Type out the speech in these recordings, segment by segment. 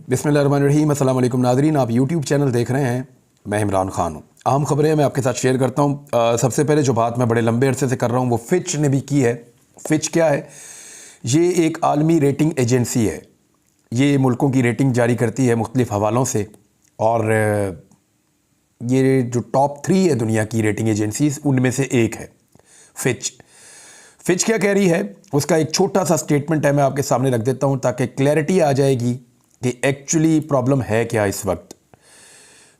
बिस्मिल्लाहिर्रहमानिर्रहीम। अस्सलाम वालेकुम नाज़रीन, आप यूट्यूब चैनल देख रहे हैं। मैं इमरान खान हूँ। अहम खबरें मैं आपके साथ शेयर करता हूँ। सबसे पहले जो बात मैं बड़े लंबे अरसे से कर रहा हूँ वो फिच ने भी की है। फिच क्या है? ये एक आलमी रेटिंग एजेंसी है। ये मुल्कों की रेटिंग जारी करती है मुख्तलिफ़ हवालों से, और ये जो टॉप 3 है दुनिया की रेटिंग एजेंसीज, उनमें से एक है फिच। फिच क्या कह रही है उसका एक छोटा सा स्टेटमेंट है, मैं आपके सामने रख देता हूँ ताकि क्लैरिटी आ जाएगी कि एक्चुअली प्रॉब्लम है क्या इस वक्त।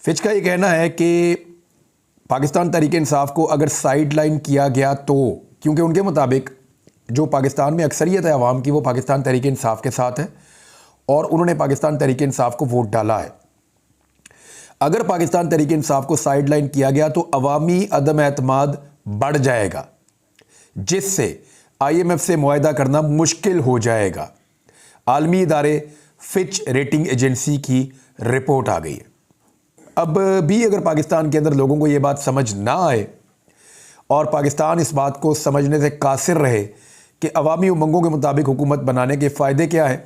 फिच का ये कहना है कि पाकिस्तान तहरीक इंसाफ को अगर साइड लाइन किया गया तो, क्योंकि उनके मुताबिक जो पाकिस्तान में अक्सरियत है आवाम की वो पाकिस्तान तहरीक इंसाफ के साथ है और उन्होंने पाकिस्तान तहरीक इंसाफ को वोट डाला है। अगर पाकिस्तान तहरीक इंसाफ को साइड लाइन किया गया तो अवामी अदम एतमाद बढ़ जाएगा, जिससे IMF से मुआहदा करना मुश्किल हो जाएगा। आलमी इदारे फिच रेटिंग एजेंसी की रिपोर्ट आ गई है। अब भी अगर पाकिस्तान के अंदर लोगों को ये बात समझ ना आए और पाकिस्तान इस बात को समझने से कासिर रहे कि अवामी उमंगों के मुताबिक हुकूमत बनाने के फ़ायदे क्या हैं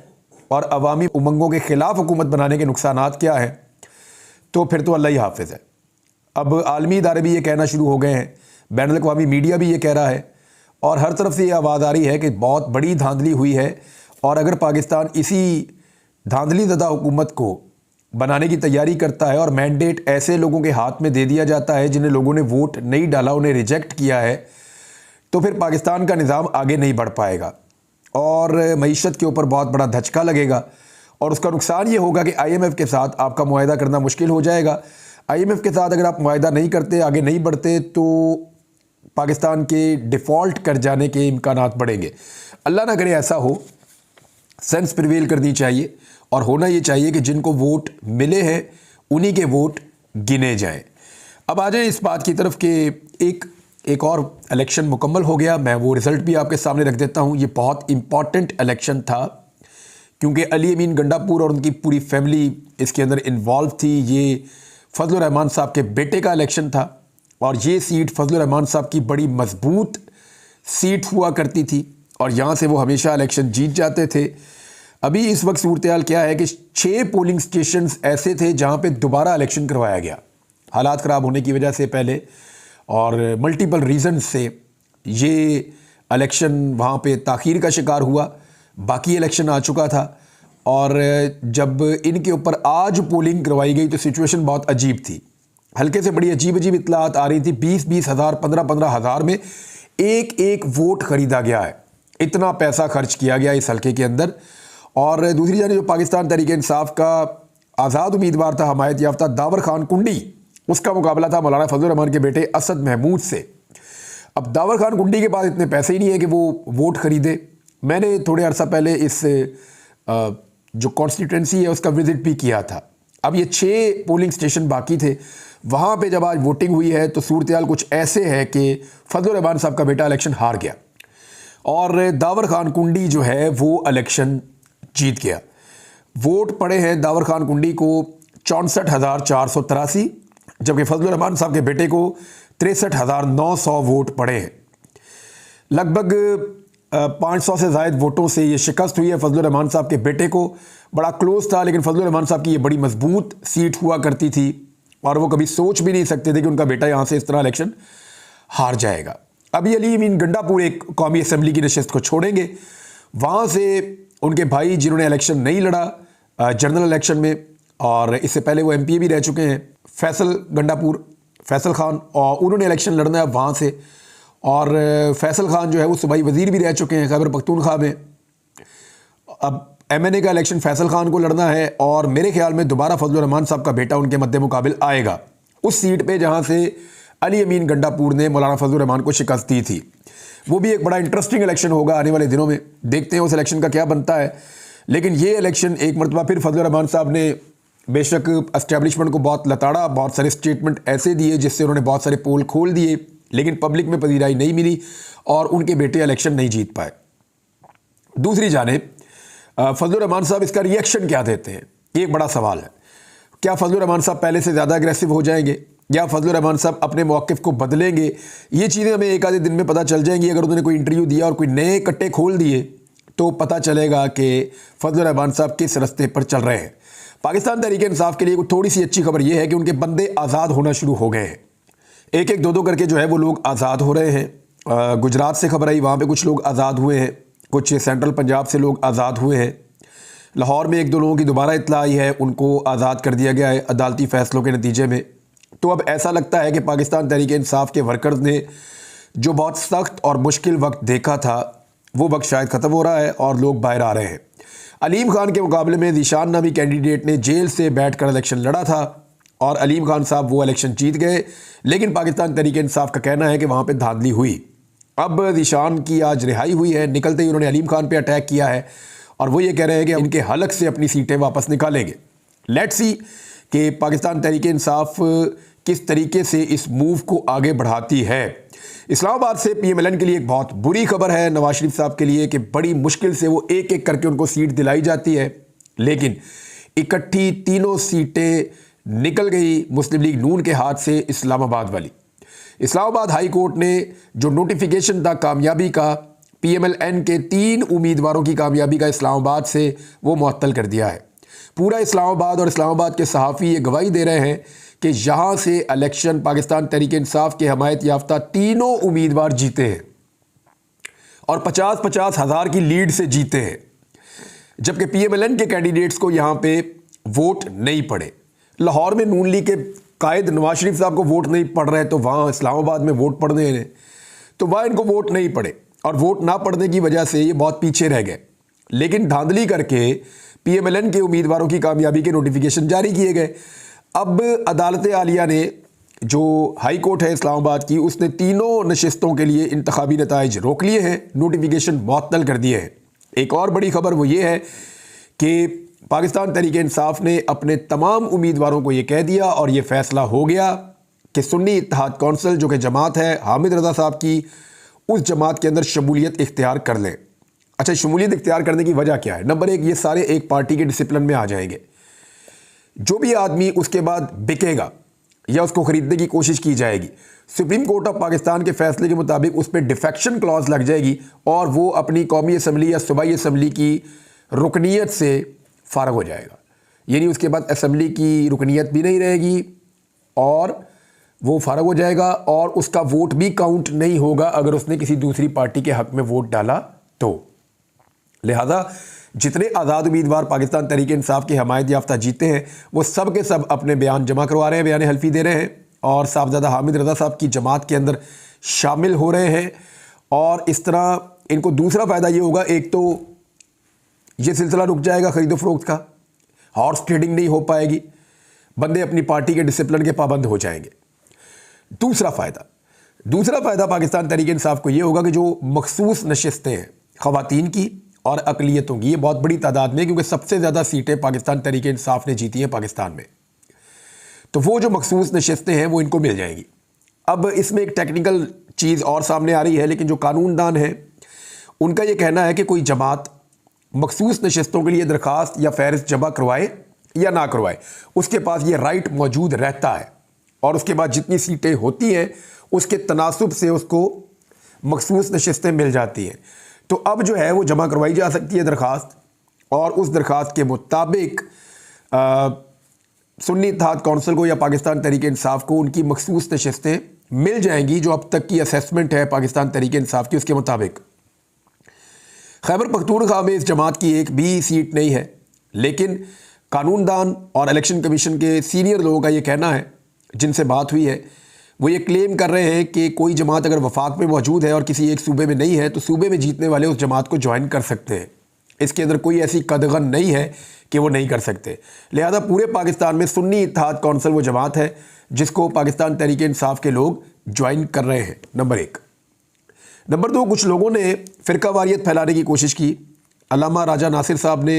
और अवामी उमंगों के ख़िलाफ़ हुकूमत बनाने के नुकसानात क्या हैं, तो फिर तो अल्लाह ही हाफिज़ है। अब आलमी इदारे भी ये कहना शुरू हो गए हैं, बैनुल अक़वामी मीडिया भी ये कह रहा है और हर तरफ से ये आवाज़ आ रही है कि बहुत बड़ी धांधली हुई है और अगर पाकिस्तान इसी धांधली ज़दा हुकूमत को बनाने की तैयारी करता है और मैंडेट ऐसे लोगों के हाथ में दे दिया जाता है जिन्हें लोगों ने वोट नहीं डाला, उन्हें रिजेक्ट किया है, तो फिर पाकिस्तान का निज़ाम आगे नहीं बढ़ पाएगा और मईशत के ऊपर बहुत बड़ा धचका लगेगा और उसका नुकसान ये होगा कि IMF के साथ आपका मुआहदा करना मुश्किल हो जाएगा। IMF के साथ अगर आप मुआहदा नहीं करते, आगे नहीं बढ़ते, तो पाकिस्तान के डिफ़ॉल्ट कर जाने के इम्कानात बढ़ेंगे। अल्लाह ना करे ऐसा हो। सेंस प्रिवेल करनी चाहिए और होना ये चाहिए कि जिनको वोट मिले हैं उन्हीं के वोट गिने जाएं। अब आ जाएं इस बात की तरफ कि एक और इलेक्शन मुकम्मल हो गया। मैं वो रिज़ल्ट भी आपके सामने रख देता हूँ। ये बहुत इम्पॉर्टेंट इलेक्शन था क्योंकि अली अमीन गंडापुर और उनकी पूरी फैमिली इसके अंदर इन्वॉल्व थी। ये फजलुर रहमान साहब के बेटे का इलेक्शन था और ये सीट फजलुर रहमान साहब की बड़ी मजबूत सीट हुआ करती थी और यहाँ से वो हमेशा इलेक्शन जीत जाते थे। अभी इस वक्त सूरत हाल क्या है कि 6 पोलिंग स्टेशंस ऐसे थे जहाँ पे दोबारा इलेक्शन करवाया गया, हालात ख़राब होने की वजह से पहले और मल्टीपल रीज़न से ये इलेक्शन वहाँ पे ताख़ीर का शिकार हुआ। बाकी इलेक्शन आ चुका था और जब इनके ऊपर आज पोलिंग करवाई गई तो सिचुएशन बहुत अजीब थी। हल्के से बड़ी अजीब अजीब इतलात आ रही थी। 20-20 हज़ार, 15-15 हज़ार में एक एक वोट ख़रीदा गया है, इतना पैसा खर्च किया गया इस हल्के के अंदर। और दूसरी जानिब जो पाकिस्तान तहरीक इंसाफ का आज़ाद उम्मीदवार था, हमायत याफ्ता दावर खान कुंडी, उसका मुकाबला था मौलाना फजलुर रहमान के बेटे असद महमूद से। अब दावर खान कुंडी के पास इतने पैसे ही नहीं है कि वो वोट ख़रीदे। मैंने थोड़े अर्सा पहले इस जो कॉन्स्टिट्यूंसी है उसका विज़िट भी किया था। अब ये 6 पोलिंग स्टेशन बाकी थे, वहाँ पे जब आज वोटिंग हुई है तो सूरत हाल कुछ ऐसे है कि फजलुर रहमान साहब का बेटा इलेक्शन हार गया और दावर खान कुंडी जो है वो इलेक्शन जीत गया। वोट पड़े हैं दावर खान कुंडी को 64,483, जबकि फजलुर रहमान साहब के बेटे को 63,900 वोट पड़े हैं। लगभग 500 से ज़ायद वोटों से ये शिकस्त हुई है फजलुर रहमान साहब के बेटे को। बड़ा क्लोज था, लेकिन फजलुर रहमान साहब की ये बड़ी मजबूत सीट हुआ करती थी और वो कभी सोच भी नहीं सकते थे कि उनका बेटा यहाँ से इस तरह इलेक्शन हार जाएगा। अभी अली अमीन गंडापुर एक कौमी असम्बली की नशिस्त को छोड़ेंगे, वहाँ से उनके भाई जिन्होंने इलेक्शन नहीं लड़ा जनरल इलेक्शन में, और इससे पहले वो MP भी रह चुके हैं, फैसल खान, और उन्होंने इलेक्शन लड़ना है वहाँ से। और फैसल खान जो है वो सूबाई वज़ीर भी रह चुके हैं खैबर पख्तूनख्वा में। अब MNA का इलेक्शन फैसल खान को लड़ना है और मेरे ख्याल में दोबारा फजलुर रहमान साहब का बेटा उनके मद्दे मुकाबिल आएगा उस सीट पे जहाँ से अली अमीन गंडापुर ने मौलाना फजलुर रहमान को शिकस्त दी थी। वो भी एक बड़ा इंटरेस्टिंग इलेक्शन होगा आने वाले दिनों में, देखते हैं उस इलेक्शन का क्या बनता है। लेकिन ये इलेक्शन एक मरतबा फिर फजलुर रहमान साहब ने बेशक एस्टेब्लिशमेंट को बहुत लताड़ा, बहुत सारे स्टेटमेंट ऐसे दिए जिससे उन्होंने बहुत सारे पोल खोल दिए, लेकिन पब्लिक में पजीराई नहीं मिली और उनके बेटे इलेक्शन नहीं जीत पाए। दूसरी जानिब फजलुर रहमान साहब इसका रिएक्शन क्या देते हैं, ये एक बड़ा सवाल है। क्या फजलुर रहमान साहब पहले से ज़्यादा अग्रेसिव हो जाएंगे या फजलुर रहमान साहब अपने मौक़िफ़ को बदलेंगे? ये चीज़ें हमें एक आधे दिन में पता चल जाएंगी। अगर उन्होंने कोई इंटरव्यू दिया और कोई नए कट्टे खोल दिए तो पता चलेगा कि फजलुर रहमान साहब किस रास्ते पर चल रहे हैं। पाकिस्तान तहरीक इंसाफ के लिए थोड़ी सी अच्छी खबर यह है कि उनके बंदे आज़ाद होना शुरू हो गए हैं। एक एक दो करके जो है वो लोग आज़ाद हो रहे हैं। गुजरात से खबर आई, वहाँ पे कुछ लोग आज़ाद हुए हैं, कुछ सेंट्रल पंजाब से लोग आज़ाद हुए हैं। लाहौर में एक दो लोगों की दोबारा इत्तला आई है, उनको आज़ाद कर दिया गया है अदालती फ़ैसलों के नतीजे में। तो अब ऐसा लगता है कि पाकिस्तान तहरीक इंसाफ के वर्कर्स ने जो बहुत सख्त और मुश्किल वक्त देखा था वो वक्त शायद ख़त्म हो रहा है और लोग बाहर आ रहे हैं। अलीम खान के मुकाबले में ज़ीशान नामी कैंडिडेट ने जेल से बैठकर इलेक्शन लड़ा था और अलीम खान साहब वो इलेक्शन जीत गए, लेकिन पाकिस्तान तहरीक इंसाफ का कहना है कि वहाँ पे धांधली हुई। अब ज़ीशान की आज रिहाई हुई है, निकलते ही उन्होंने अलीम खान पे अटैक किया है और वो ये कह रहे हैं कि इनके हलक से अपनी सीटें वापस निकालेंगे। लेट्स सी कि पाकिस्तान तहरीक इंसाफ किस तरीके से इस मूव को आगे बढ़ाती है। इस्लामाबाद से PMLN के लिए एक बहुत बुरी खबर है नवाज शरीफ साहब के लिए कि बड़ी मुश्किल से वो एक एक करके उनको सीट दिलाई जाती है, लेकिन इकट्ठी तीनों सीटें निकल गई मुस्लिम लीग नून के हाथ से इस्लामाबाद वाली। इस्लामाबाद हाई कोर्ट ने जो नोटिफिकेशन था कामयाबी का, PMLN के 3 उम्मीदवारों की कामयाबी का इस्लामाबाद से, वो मुअत्तल कर दिया है। पूरा इस्लामाबाद और इस्लामाबाद के सहाफ़ी ये गवाही दे रहे हैं कि यहाँ से इलेक्शन पाकिस्तान तहरीक इंसाफ के हमायत याफ्ता तीनों उम्मीदवार जीते हैं और 50-50 हज़ार की लीड से जीते हैं, जबकि PMLN के कैंडिडेट्स को यहाँ पे वोट नहीं पड़े। लाहौर में नून लीग के कायद नवाज शरीफ साहब को वोट नहीं पड़ रहे, तो वहाँ इस्लामाबाद में वोट पड़ने हैं, तो वहाँ इनको वोट नहीं पड़े और वोट ना पड़ने की वजह से ये बहुत पीछे रह गए। लेकिन धांधली करके PMLN के उम्मीदवारों की कामयाबी के नोटिफिकेशन जारी किए गए। अब अदालत आलिया ने, जो हाई कोर्ट है इस्लामाबाद की, उसने तीनों नशिस्तों के लिए इंतखाबी नताइज रोक लिए हैं, नोटिफिकेशन मुअत्तल कर दिए हैं। एक और बड़ी खबर वो ये है कि पाकिस्तान तहरीक इंसाफ ने अपने तमाम उम्मीदवारों को ये कह दिया और ये फ़ैसला हो गया कि सुन्नी इत्तेहाद कौंसिल, जो कि जमात है हामिद रज़ा साहब की, उस जमात के अंदर शमूलियत इख्तियार कर लें। अच्छा, शमूलियत इख्तियार करने की वजह क्या है? नंबर 1, ये सारे एक पार्टी के डिसिप्लिन में आ जाएंगे। जो भी आदमी उसके बाद बिकेगा या उसको ख़रीदने की कोशिश की जाएगी, सुप्रीम कोर्ट ऑफ पाकिस्तान के फैसले के मुताबिक उस पर डिफेक्शन क्लॉज लग जाएगी और वो अपनी कौमी असम्बली या सूबाई असम्बली की रुकनीत से फ़ारग हो जाएगा। यानी उसके बाद असम्बली की रुकनीत भी नहीं रहेगी और वो फ़ारग हो जाएगा और उसका वोट भी काउंट नहीं होगा अगर उसने किसी दूसरी पार्टी के हक़ में वोट डाला तो। लिहाजा जितने आज़ाद उम्मीदवार पाकिस्तान तहरीक इंसाफ की हमायत याफ्ता जीते हैं, वो सब के सब अपने बयान जमा करवा रहे हैं, बयान हल्फी दे रहे हैं और साहबजादा हामिद रज़ा साहब की जमात के अंदर शामिल हो रहे हैं। और इस तरह इनको दूसरा फ़ायदा ये होगा, एक तो ये सिलसिला रुक जाएगा ख़रीदो फ़रोख्त का, हॉर्स ट्रेडिंग नहीं हो पाएगी, बंदे अपनी पार्टी के डिसिप्लिन के पाबंद हो जाएंगे। दूसरा फ़ायदा पाकिस्तान तहरीक इंसाफ को ये होगा कि जो मखसूस नशिस्तें हैं ख़वातीन की और अक़लियतों की, ये बहुत बड़ी तादाद में, क्योंकि सबसे ज़्यादा सीटें पाकिस्तान तहरीक इंसाफ ने जीती हैं पाकिस्तान में, तो वो जो मखसूस नशिस्तें हैं वो इनको मिल जाएंगी। अब इसमें एक टेक्निकल चीज़ और सामने आ रही है, लेकिन जो कानूनदान है उनका ये कहना है कि कोई जमात मखसूस नशिस्तों के लिए दरख्वास्त या फ़हरिस्त जमा करवाए या ना करवाए, उसके पास ये राइट मौजूद रहता है और उसके बाद जितनी सीटें होती हैं उसके तनासुब से उसको मखसूस नशिस्तें मिल जाती हैं। तो अब जो है वो जमा करवाई जा सकती है दरख्वास्त और उस दरख्वास्त के मुताबिक सुन्नी इत्तेहाद कौंसिल को या पाकिस्तान तहरीक इंसाफ को उनकी मखसूस नशिस्तें मिल जाएंगी, जो अब तक की असेसमेंट है पाकिस्तान तहरीक इंसाफ की उसके मुताबिक। खैबर पख्तूनख्वा में इस जमात की एक भी सीट नहीं है, लेकिन कानूनदान और इलेक्शन कमीशन के सीनियर लोगों का ये कहना है, जिनसे बात हुई है, वो ये क्लेम कर रहे हैं कि कोई जमात अगर वफाक में मौजूद है और किसी एक सूबे में नहीं है तो सूबे में जीतने वाले उस जमात को ज्वाइन कर सकते हैं। इसके अंदर कोई ऐसी कदगन नहीं है कि वो नहीं कर सकते। लिहाजा पूरे पाकिस्तान में सुन्नी इत्तेहाद कौंसिल वो जमात है जिसको पाकिस्तान तहरीक इंसाफ के लोग ज्वाइन कर रहे हैं, नंबर 1। नंबर 2, कुछ लोगों ने फ़िरका वारियत फैलाने की कोशिश की। अल्लामा राजा नासिर साहब ने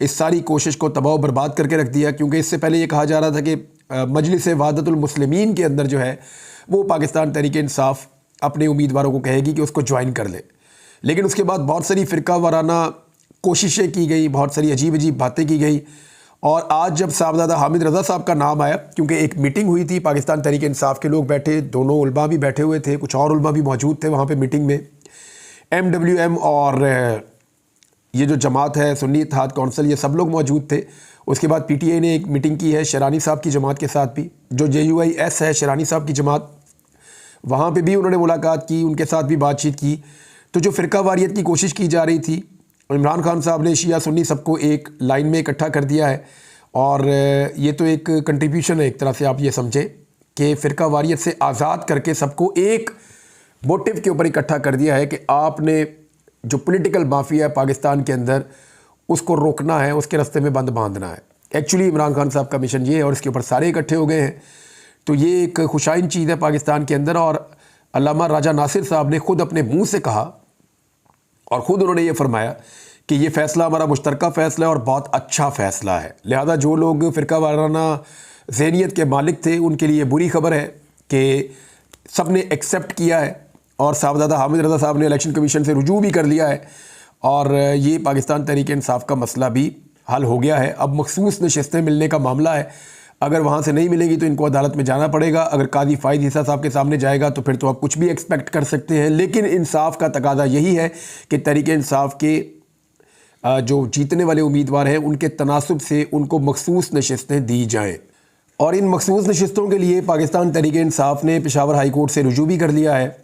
इस सारी कोशिश को तबाह बर्बाद करके रख दिया, क्योंकि इससे पहले ये कहा जा रहा था कि मजलिस वहदतुल मुस्लिमीन के अंदर जो है वो पाकिस्तान तहरीक इंसाफ अपने उम्मीदवारों को कहेगी कि उसको ज्वाइन कर ले। लेकिन उसके बाद बहुत सारी फ़िरका वाराना कोशिशें की गई, बहुत सारी अजीब अजीब बातें की गई और आज जब साहबजादा हामिद रज़ा साहब का नाम आया, क्योंकि एक मीटिंग हुई थी, पाकिस्तान तहरीक इंसाफ के लोग बैठे, दोनों उलमा भी बैठे हुए थे, कुछ और उलमा भी मौजूद थे वहाँ पे मीटिंग में, MWM और ये जो जमात है सुन्नी इत्तेहाद कौंसिल, ये सब लोग मौजूद थे उसके बाद पीटीआई ने एक मीटिंग की है शेरानी साहब की जमात के साथ भी, जो JUIS है शेरानी साहब की जमात, वहाँ पे भी उन्होंने मुलाकात की, उनके साथ भी बातचीत की। तो जो फ़िरका वारियत की कोशिश की जा रही थी, इमरान खान साहब ने शिया सुन्नी सबको एक लाइन में इकट्ठा कर दिया है। और ये तो एक कंट्रीब्यूशन है, एक तरह से आप ये समझें कि फ़िरका वारियत से आज़ाद करके सबको एक मोटिव के ऊपर इकट्ठा कर दिया है कि आपने जो पॉलिटिकल माफिया है पाकिस्तान के अंदर, उसको रोकना है, उसके रास्ते में बंद बांधना है। एक्चुअली इमरान खान साहब का मिशन ये है और इसके ऊपर सारे इकट्ठे हो गए हैं। तो ये एक खुशाइन चीज़ है पाकिस्तान के अंदर। और अल्लामा राजा नासिर साहब ने खुद अपने मुंह से कहा और ख़ुद उन्होंने ये फरमाया कि ये फ़ैसला हमारा मुश्तरका फ़ैसला है और बहुत अच्छा फ़ैसला है। लिहाजा जो लोग फ़िरका वाराना ज़हनियत के मालिक थे उनके लिए बुरी खबर है कि सब ने एक्सेप्ट किया है और साहबजादा हामिद रज़ा साहब ने इलेक्शन कमीशन से रुजू भी कर लिया है और ये पाकिस्तान तहरीक इंसाफ का मसला भी हल हो गया है। अब मखसूस नशिस्तें मिलने का मामला है, अगर वहाँ से नहीं मिलेंगी तो इनको अदालत में जाना पड़ेगा। अगर कादी फ़ाइद ईसा साहब के सामने जाएगा तो फिर तो आप कुछ भी एक्सपेक्ट कर सकते हैं। लेकिन इंसाफ का तकादा यही है कि तहरीक इंसाफ के जो जीतने वाले उम्मीदवार हैं उनके तनासुब से उनको मखसूस नशिस्तें दी जाएँ। और इन मखसूस नशिस्तों के लिए पाकिस्तान तहरीक इंसाफ ने पेशावर हाई कोर्ट से रुजू भी कर लिया है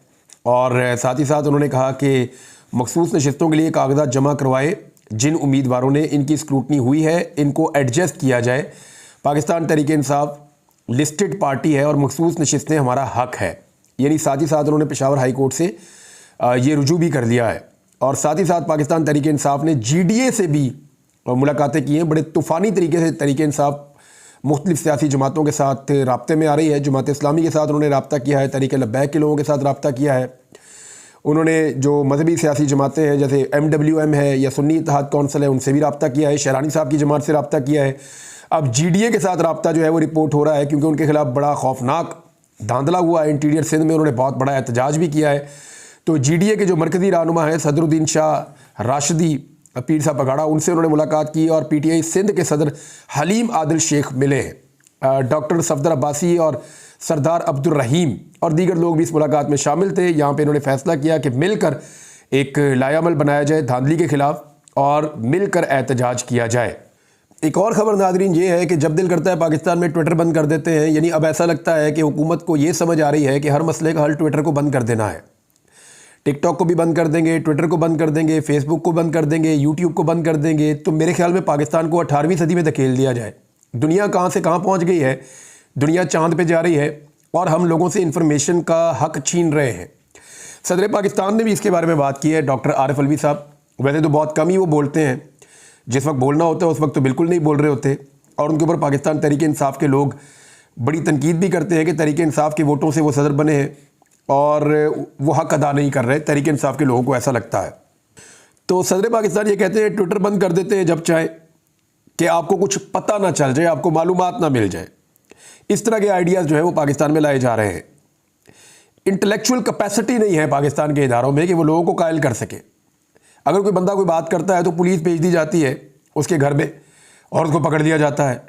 और साथ ही साथ उन्होंने कहा कि मखसूस नशिस्तों के लिए कागजात जमा करवाए, जिन उम्मीदवारों ने इनकी स्क्रूटनी हुई है इनको एडजस्ट किया जाए। पाकिस्तान तहरीक इंसाफ लिस्टेड पार्टी है और मखसूस नशिस्तें हमारा हक है। यानी साथ ही साथ उन्होंने पेशावर हाई कोर्ट से ये रुजू भी कर लिया है। और साथ ही साथ पाकिस्तान तहरीक इंसाफ ने GDA से भी मुलाकातें की हैं। बड़े तूफ़ानी तरीके से तहरीक इंसाफ मुख्तलिफ़ सियासी जमातों के साथ राब्ते में आ रही है। जमात इस्लामी के साथ उन्होंने रब्ता किया है, तहरीक लब्बैक के लोगों के साथ रब्ता किया है। उन्होंने जो मजहबी सियासी जमातें हैं जैसे MWM है या सुन्नी इत्तेहाद कौंसिल है उनसे भी रब्ता किया है, शेरानी साहब की जमात से रब्ता किया है। अब GDA के साथ रब्ता जो है वो रिपोर्ट हो रहा है क्योंकि उनके खिलाफ बड़ा खौफनाक धांधला हुआ है। इंटीरियर सिंध में उन्होंने बहुत बड़ा एहतजाज भी किया है। तो GDA के जो मरकज़ी रहनुमा हैं सदरुद्दीन शाह राशिदी पीर साहब पगाड़ा, उनसे उन्होंने मुलाकात की और PTI सिंध के सदर हलीम आदिल शेख मिले हैं। डॉक्टर सफदर अब्बासी और सरदार अब्दुल रहीम और दीगर लोग भी इस मुलाकात में शामिल थे। यहाँ पे इन्होंने फैसला किया कि मिलकर एक लायामल बनाया जाए धांधली के ख़िलाफ़ और मिलकर एहतजाज किया जाए। एक और ख़बर नाज़रीन ये है कि जब दिल करता है पाकिस्तान में ट्विटर बंद कर देते हैं। यानी अब ऐसा लगता है कि हुकूमत को ये समझ आ रही है कि हर मसले का हल ट्विटर को बंद कर देना है। टिकटॉक को भी बंद कर देंगे, ट्विटर को बंद कर देंगे, फेसबुक को बंद कर देंगे, यूट्यूब को बंद कर देंगे। तो मेरे ख्याल में पाकिस्तान को 18वीं सदी में धकेल दिया जाए। दुनिया कहाँ से कहाँ पहुँच गई है, दुनिया चाँद पे जा रही है और हम लोगों से इंफॉर्मेशन का हक छीन रहे हैं। सदर पाकिस्तान ने भी इसके बारे में बात की है, डॉक्टर आरिफ अलवी साहब। वैसे तो बहुत कम ही वो बोलते हैं, जिस वक्त बोलना होता है उस वक्त तो बिल्कुल नहीं बोल रहे होते और उनके ऊपर पाकिस्तान तहरीक इंसाफ के लोग बड़ी तनकीद भी करते हैं कि तहरीक इंसाफ के वोटों से वो सदर बने हैं और वो हक अदा नहीं कर रहे। तहरीक इंसाफ के लोगों को ऐसा लगता है। तो सदर पाकिस्तान ये कहते हैं ट्विटर बंद कर देते हैं जब चाहे, कि आपको कुछ पता ना चल जाए, आपको मालूमात ना मिल जाए। इस तरह के आइडियाज़ जो है वो पाकिस्तान में लाए जा रहे हैं। इंटेलेक्चुअल कैपेसिटी नहीं है पाकिस्तान के इदारों में कि वो लोगों को कायल कर सके। अगर कोई बंदा कोई बात करता है तो पुलिस भेज दी जाती है उसके घर में और उसको पकड़ लिया जाता है।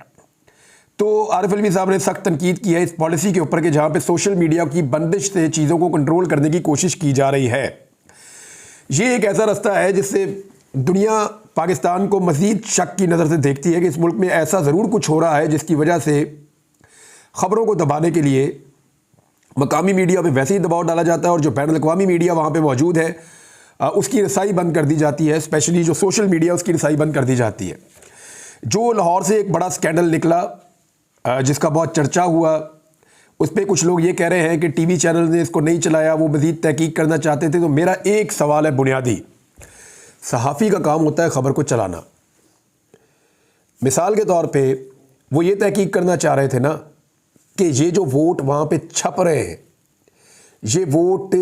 तो आरिफ अलवी साहब ने सख्त तनकीद की है इस पॉलिसी के ऊपर कि जहाँ पे सोशल मीडिया की बंदिश से चीज़ों को कंट्रोल करने की कोशिश की जा रही है। ये एक ऐसा रास्ता है जिससे दुनिया पाकिस्तान को मज़ीद शक की नज़र से देखती है कि इस मुल्क में ऐसा ज़रूर कुछ हो रहा है जिसकी वजह से ख़बरों को दबाने के लिए मकामी मीडिया पे वैसे ही दबाव डाला जाता है और जो बैन अवी मीडिया वहाँ पे मौजूद है उसकी रसाई बंद कर दी जाती है। स्पेशली जो सोशल मीडिया उसकी रसाई बंद कर दी जाती है। जो लाहौर से एक बड़ा स्कैंडल निकला जिसका बहुत चर्चा हुआ, उस पर कुछ लोग ये कह रहे हैं कि टीवी चैनल ने इसको नहीं चलाया, वो मज़ीद तहकीक करना चाहते थे। तो मेरा एक सवाल है बुनियादी, सहाफ़ी का काम होता है ख़बर को चलाना। मिसाल के तौर पे वो ये तहकीक करना चाह रहे थे ना कि ये जो वोट वहाँ पे छप रहे हैं, ये वोट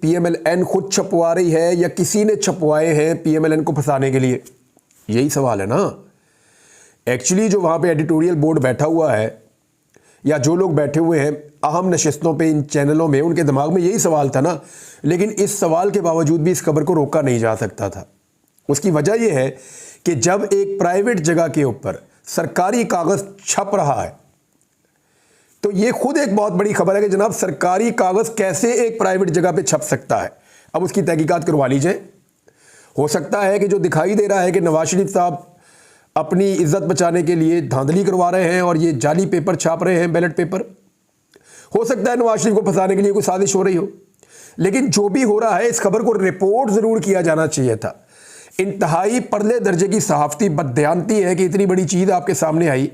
PMLN खुद छपवा रही है या किसी ने छपवाए हैं PMLN को फंसाने के लिए। यही सवाल है ना। एक्चुअली जो वहाँ पे एडिटोरियल बोर्ड बैठा हुआ है या जो लोग बैठे हुए हैं अहम नशिस्तों पे इन चैनलों में, उनके दिमाग में यही सवाल था ना। लेकिन इस सवाल के बावजूद भी इस खबर को रोका नहीं जा सकता था। उसकी वजह यह है कि जब एक प्राइवेट जगह के ऊपर सरकारी कागज़ छप रहा है तो ये खुद एक बहुत बड़ी खबर है कि जनाब सरकारी कागज़ कैसे एक प्राइवेट जगह पे छप सकता है। अब उसकी तहकीकात करवा लीजिए। हो सकता है कि जो दिखाई दे रहा है कि नवाज शरीफ साहब अपनी इज्जत बचाने के लिए धांधली करवा रहे हैं और ये जाली पेपर छाप रहे हैं, बैलेट पेपर। हो सकता है नवाज शरीफ को फंसाने के लिए कोई साजिश हो रही हो, लेकिन जो भी हो रहा है इस खबर को रिपोर्ट जरूर किया जाना चाहिए था। इंतहाई परले दर्जे की सहाफती बददयानती है कि इतनी बड़ी चीज़ आपके सामने आई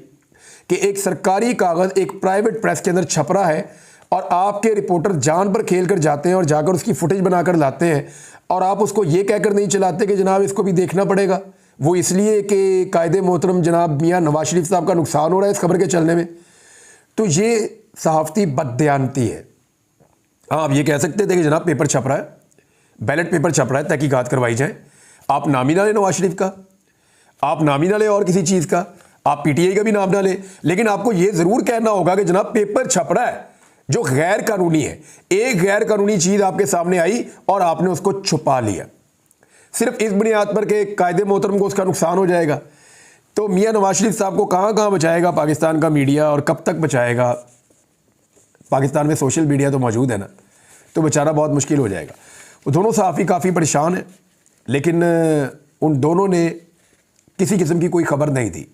कि एक सरकारी कागज़ एक प्राइवेट प्रेस के अंदर छप रहा है और आपके रिपोर्टर जान पर खेल कर जाते हैं और जाकर उसकी फुटेज बनाकर लाते हैं और आप उसको ये कहकर नहीं चलाते कि जनाब इसको भी देखना पड़ेगा। वो इसलिए कि कायदे मोहतरम जनाब मियाँ नवाज शरीफ साहब का नुकसान हो रहा है इस खबर के चलने में। तो ये सहाफती बददयानती है। हाँ, आप ये कह सकते थे कि जनाब पेपर छप रहा है, बैलेट पेपर छप रहा है, तहकीकात करवाई जाए। आप नाम ही ना लें नवाज शरीफ का, आप नाम ही ना लें और किसी चीज़ का, आप पीटीआई का भी नाम ना लें, लेकिन आपको ये ज़रूर कहना होगा कि जनाब पेपर छप रहा है जो गैर कानूनी है। एक गैर कानूनी चीज़ आपके सामने आई और आपने उसको छुपा लिया सिर्फ इस बुनियाद पर कि कायदे मोहतरम को उसका नुकसान हो जाएगा। तो मियाँ नवाज शरीफ साहब को कहाँ कहाँ बचाएगा पाकिस्तान का मीडिया और कब तक बचाएगा? पाकिस्तान में सोशल मीडिया तो मौजूद है ना, तो बेचारा बहुत मुश्किल हो जाएगा। वो दोनों सहाफ़ी काफ़ी परेशान हैं, लेकिन उन दोनों ने किसी किस्म की कोई खबर नहीं दी,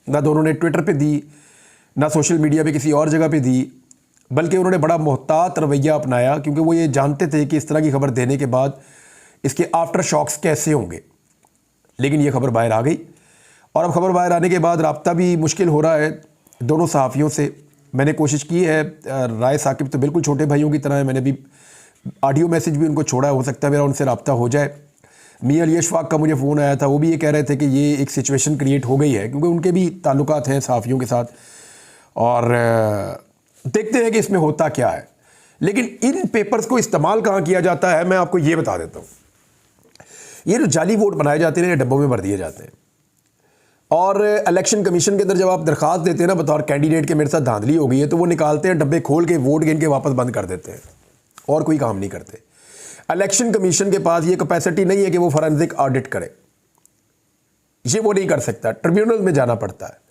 ना दोनों ने ट्विटर पे दी, ना सोशल मीडिया पे किसी और जगह पे दी, बल्कि उन्होंने बड़ा मोहतात रवैया अपनाया, क्योंकि वो ये जानते थे कि इस तरह की खबर देने के बाद इसके आफ्टर शॉक्स कैसे होंगे। लेकिन ये खबर बाहर आ गई और अब खबर बाहर आने के बाद राब्ता भी मुश्किल हो रहा है दोनों सहाफ़ियों से। मैंने कोशिश की है, राय साकिब तो बिल्कुल छोटे भाइयों की तरह है, मैंने भी ऑडियो मैसेज भी उनको छोड़ा है, हो सकता है मेरा उनसे रब्ता हो जाए। मियाँ अली अशफाक का मुझे फ़ोन आया था, वो भी ये कह रहे थे कि ये एक सिचुएशन क्रिएट हो गई है, क्योंकि उनके भी ताल्लुकात हैं सहाफ़ियों के साथ, और देखते हैं कि इसमें होता क्या है। लेकिन इन पेपर्स को इस्तेमाल कहाँ किया जाता है मैं आपको ये बता देता हूँ। ये जो जाली वोट बनाए जाते हैं, ये डब्बों में भर दिए जाते हैं, और इलेक्शन कमीशन के अंदर जब आप दरख्वास्त देते हैं ना बतौर कैंडिडेट के मेरे साथ धांधली हो गई है, तो वो निकालते हैं डब्बे, खोल के वोट गिन के वापस बंद कर देते हैं और कोई काम नहीं करते। इलेक्शन कमीशन के पास ये कैपेसिटी नहीं है कि वो फॉरेंसिक ऑडिट करे, ये वो नहीं कर सकता, ट्रिब्यूनल में जाना पड़ता है।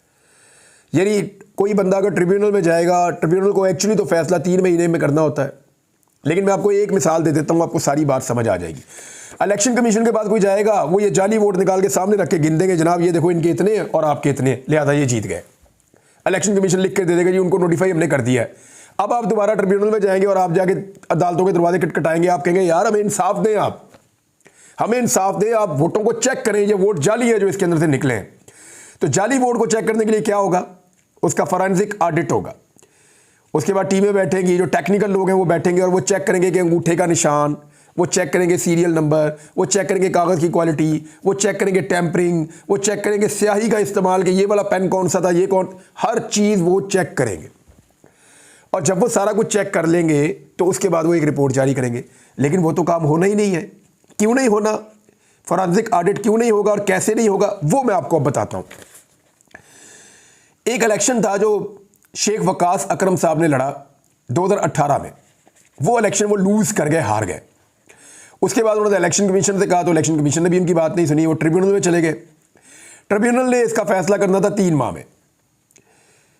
यानी कोई बंदा अगर ट्रिब्यूनल में जाएगा, ट्रिब्यूनल को एक्चुअली तो फैसला 3 महीने में करना होता है, लेकिन मैं आपको एक मिसाल दे देता हूँ, आपको सारी बात समझ आ जाएगी। इलेक्शन कमीशन के पास कोई जाएगा, वो ये जाली वोट निकाल के सामने रख के गिन देंगे, जनाब ये देखो इनके इतने और आपके इतने, लिहाजा ये जीत गए। इलेक्शन कमीशन लिख के दे देगा जी उनको नोटिफाई हमने कर दिया है। अब आप दोबारा ट्रिब्यूनल में जाएंगे और आप जाके अदालतों के दरवाजे खटखटाएंगे, आप कहेंगे यार हमें इंसाफ दें, आप हमें इंसाफ दें, आप वोटों को चेक करें, ये वोट जाली है जो इसके अंदर से निकले हैं। तो जाली वोट को चेक करने के लिए क्या होगा, उसका फॉरेंसिक ऑडिट होगा। उसके बाद टीमें बैठेंगी, जो टेक्निकल लोग हैं वो बैठेंगे और वो चेक करेंगे कि अंगूठे का निशान, वो चेक करेंगे सीरियल नंबर, वो चेक करेंगे कागज़ की क्वालिटी, वो चेक करेंगे टेम्परिंग, वो चेक करेंगे स्याही का इस्तेमाल कि ये वाला पेन कौन सा था, ये कौन, हर चीज़ वो चेक करेंगे। और जब वो सारा कुछ चेक कर लेंगे तो उसके बाद वो एक रिपोर्ट जारी करेंगे। लेकिन वो तो काम होना ही नहीं है। क्यों नहीं होना, फॉरेंसिक ऑडिट क्यों नहीं होगा और कैसे नहीं होगा, वो मैं आपको अब बताता हूँ। एक इलेक्शन था जो शेख वकास अकरम साहब ने लड़ा 2018 में, वो इलेक्शन वो लूज़ कर गए, हार गए। उसके बाद उन्होंने इलेक्शन कमीशन से कहा तो इलेक्शन कमीशन ने भी उनकी बात नहीं सुनी, वो ट्रिब्यूनल में चले गए। ट्रिब्यूनल ने इसका फैसला करना था 3 माह में।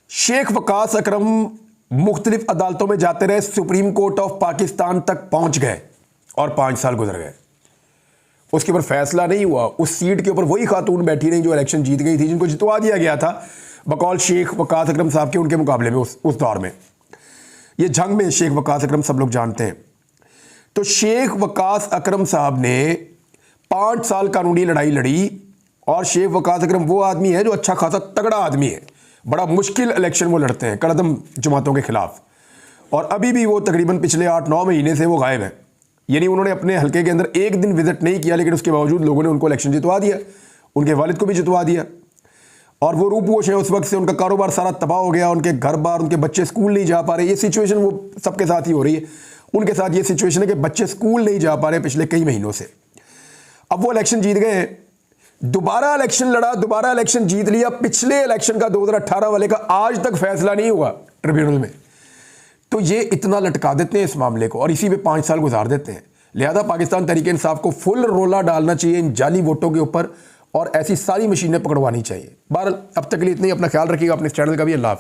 शेख वकास अकरम मुख्तलिफ अदालतों में जाते रहे, सुप्रीम कोर्ट ऑफ पाकिस्तान तक पहुंच गए और 5 साल गुजर गए, उसके ऊपर फैसला नहीं हुआ। उस सीट के ऊपर वही खातून बैठी रही जो इलेक्शन जीत गई थी, जिनको जितवा दिया गया था बकौल शेख वकास अकरम साहब के, उनके मुकाबले में उस दौर में। ये जंग में शेख वकास अकरम सब लोग जानते हैं। तो शेख वकास अकरम साहब ने 5 साल कानूनी लड़ाई लड़ी, और शेख वकास अकरम वो आदमी है जो अच्छा खासा तगड़ा आदमी है, बड़ा मुश्किल इलेक्शन वो लड़ते हैं कड़दम जमातों के खिलाफ, और अभी भी वो तकरीबन पिछले 8-9 महीने से वो गायब है। यानी उन्होंने अपने हल्के के अंदर एक दिन विजिट नहीं किया, लेकिन उसके बावजूद लोगों ने उनको इलेक्शन जितवा दिया, उनके वालिद को भी जितवा दिया, और वो रूपोश है उस वक्त से, उनका कारोबार सारा तबाह हो गया, उनके घर बार, उनके बच्चे स्कूल नहीं जा पा रहे। ये सिचुएशन वो सबके साथ ही हो रही है, उनके साथ ये सिचुएशन है कि बच्चे स्कूल नहीं जा पा रहे पिछले कई महीनों से। अब वो इलेक्शन जीत गए, दोबारा इलेक्शन लड़ा, दोबारा इलेक्शन जीत लिया। पिछले इलेक्शन का 2018 वाले का आज तक फैसला नहीं हुआ ट्रिब्यूनल में। तो ये इतना लटका देते हैं इस मामले को और इसी में 5 साल गुजार देते हैं। लिहाजा पाकिस्तान तहरीक इंसाफ को फुल रोला डालना चाहिए इन जाली वोटों के ऊपर और ऐसी सारी मशीनें पकड़वानी चाहिए। बहरहाल अब तक के लिए इतना ही। अपना ख्याल रखिएगा, अपने इस चैनल का भी। अल्लाह हाफ़िज़।